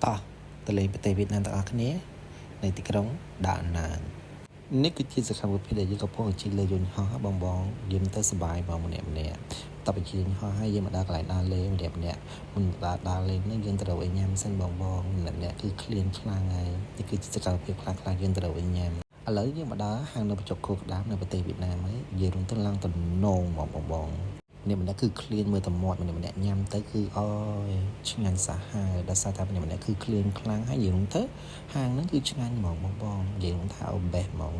តោះទៅលេងប្រទេសវៀតណាមទាំងអស់គ្នានៅទីក្រុងដានណាងនេះគឺជាសកម្មភាពដែលយើងកំពុងជិះលើយន្តហោះបងយើងទៅសប្បាយបងម្នាក់តបជាយន្តហោះហើយយើងមកដល់កន្លែងដើរលេងម្នាក់មិនដើរលេងនេះយើងទៅរកអីញ៉ាំសិនបងម្នាក់គឺឃ្លានខ្លាំងហើយនេះគឺជាសកម្មភាពខ្លាំងយើងទៅរកអីញ៉ាំឥឡូវយើងមកដល់ហាងនៅបញ្ចុកគោកដាមនៅប្រទេសវៀតណាមហើយយើងរំទៅឡើងតំណងបងម្នាក់គឺឃ្លានមើលតែមាត់ម្នាក់ញ៉ាំទៅគឺអូយឆ្ងាញ់សាហាវដោយសារតែម្នាក់គឺឃ្លានខ្លាំងហើយយើងទៅហាងហ្នឹងគឺឆ្ងាញ់ហ្មងបងយើងថាអូបេះហ្មង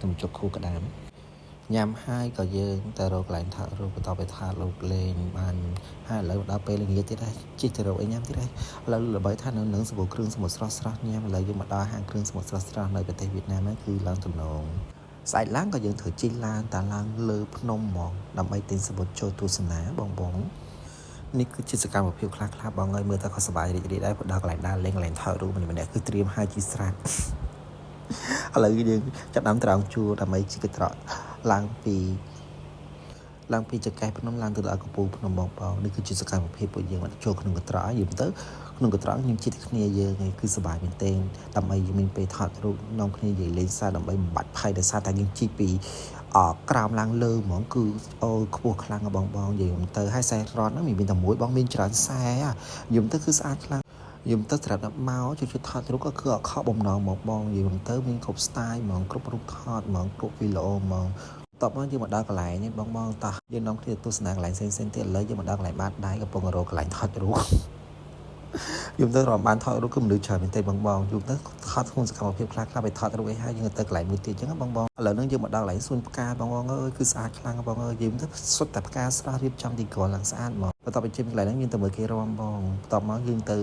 ទៅចុកគូក្តាមញ៉ាំហើយក៏យើងទៅរកកន្លែងថតរូបបន្តទៅថតរូបលេងបានហើយឥឡូវដល់ពេលល្ងាចទៀតហើយជិះទៅរកអីញ៉ាំទៀតហើយឥឡូវល្បីថានៅនឹងសម្បូរគ្រឿងសមុទ្រស្រស់ញ៉ាំឥឡូវយើងមកដល់ហាងគ្រឿងសមុទ្រស្រស់នៅប្រទេសវៀតណាមហ្នឹងគឺឡើងទំនងស្អែកឡើងក៏យើងត្រូវជិះឡានតាឡើងលើភ្នំហ្មងដើម្បីទិញសម្បត្តិចូលទស្សនាបងនេះគឺជាសកម្មភាពខ្លះបងអើយមើលទៅក៏សប្បាយរីករាយដែរព្រោះដល់កន្លែងដើរលេងកន្លែងថតរូបម្នាក់គឺត្រៀមហើយជាស្រេចឥឡូវយើងចាប់ដើមត្រង់ជួរដើម្បីជិះកត្រកឡើងពីចង្កេះភ្នំឡើងទៅដល់កំពូលភ្នំបងនេះគឺជាសកម្មភាពពួកយើងមកចូលក្នុងកត្រកយើងទៅក្នុងកត្រកខ្ញុំជិះគ្នាយើងគឺសប្បាយមែនទែនដើម្បីយើងមានពេលថតរូបនាំគ្នានិយាយលេងសើចដើម្បីបំបត្តិភ័យដោយសារតែយើងជិះពីក្រោមឡើងលើហ្មងគឺអូខ្ពស់ខ្លាំងបងយើងទៅហើយខ្សែរ៉នហ្នឹងមានតែមួយបងមានច្រើនខ្សែខ្ញុំទៅគឺស្អាតខ្លាំងខ្ញុំទៅត្រាប់ដល់មកជួយថតរូបក៏គឺអខកបំណងមកបងយើងទៅមានគ្រប់ style ហ្មងគ្រប់រូបថតហ្មងគ្រប់វីដេអូហ្មងតបមកយើងមកដល់កន្លែងនេះបងតោះយើងនាំគ្នាទស្សនាកន្លែងផ្សេងទៀតឥឡូវយើងមកដល់កន្លែងបាតដៃកំពុងរកកន្លែងថតរូបខ្ញុំទៅរំបានថតរូបគឺមនុស្សច្រើនមែនទេបងខ្ញុំទៅថតក្នុងសកម្មភាពខ្លះไปថតរូបអីហើយយើងទៅកន្លែងមួយទៀតអញ្ចឹងបងឥឡូវហ្នឹងយើងមកដល់កន្លែងសួនផ្កាបងអើយគឺស្អាតខ្លាំងបងអើយយើងទៅសុទ្ធតែផ្កាស្រស់រៀបចំទីកន្លែងស្អាតហ្មងបន្ទាប់ពីជិះកន្លែងហ្នឹងយើងទៅមើលគេរំបងបន្ទាប់មកយើងទៅ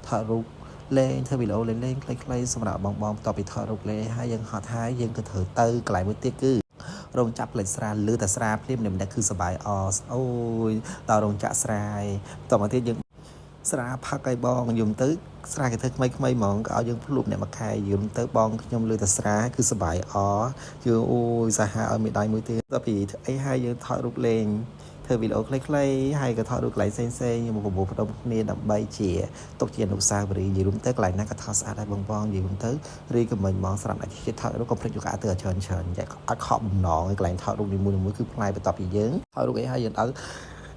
ថតរូបលេងធ្វើវីដេអូលេងខ្លីៗសម្រាប់បងបន្ទាប់ពីថតរូបលេងហើយយើងហត់ហើយយើងក៏ត្រូវទៅកន្លែងមួយទៀតគឺរោងចក្រផ្លេចស្រាលើតែស្រាភ្លាមម្នាក់គឺសបាយអអូយដល់រោងចក្រស្រាយបន្ទាប់មកទៀតយើងស្រាផឹកឲ្យបងខ្ញុំទៅស្រាគេធ្វើថ្មីហ្មងក៏ឲ្យយើងភ្លុបអ្នកមកខែយើងទៅបងខ្ញុំលើតែស្រាគឺសបាយយើងអូយសាហាវឲ្យមេដៃមួយទៀតដល់ពីអីហើយយើងថតរូបលេងធ្វើវីដេអូខ្លីៗហើយក៏ថតរូបកន្លែងផ្សេងខ្ញុំប្រមូលផ្ដុំគ្នាដើម្បីជាទុកជាអនុស្សាវរីយ៍និយាយរួមទៅកន្លែងណាក៏ថតស្អាតដែរបងនិយាយរួមទៅរីកមិញហ្មងសម្រាប់អ្នកជាថតរូបកុំភ្លេចយកកាទៅច្រើនអត់ខកបំណងឲ្យកន្លែងថតរូបនីមួយគឺផ្លាយបន្ទាប់ពីយើងថតរូបអីហើយយើងដល់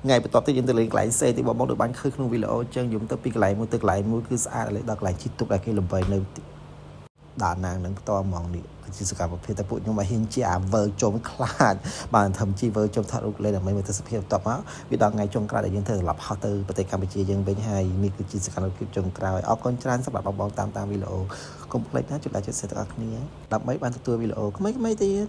ថ្ងៃបន្ទាប់ទៅយើងទៅលេងកន្លែងផ្សេងទីបងដូចបានឃើញក្នុងវីដេអូអញ្ចឹងយើងទៅពីកន្លែងមួយទៅកន្លែងមួយគឺស្អាតឥឡូវដល់កន្លែងជិះទុកដែលគេលំបីនៅដានណាងនឹងផ្ទាល់ហ្មងនេះគឺជាសកម្មភាពតែពួកខ្ញុំមកហ៊ានជាវើជុំខ្លាចបានធ្វើជីវើជុំថតរូបលេងដើម្បីមើលទស្សនភាពបន្ទាប់មកវាដល់ថ្ងៃចុងក្រោយដែលយើងត្រូវត្រឡប់ហោះទៅប្រទេសកម្ពុជាយើងវិញហើយនេះគឺជាសកម្មភាពចុងក្រោយអរគុណច្រើនសម្រាប់បងតាមវីដេអូកុំភ្លេចណាចុច like ចុច share ទាំងអស់គ្នាដើម្បីបានទទួលវីដេអូថ្មីទៀត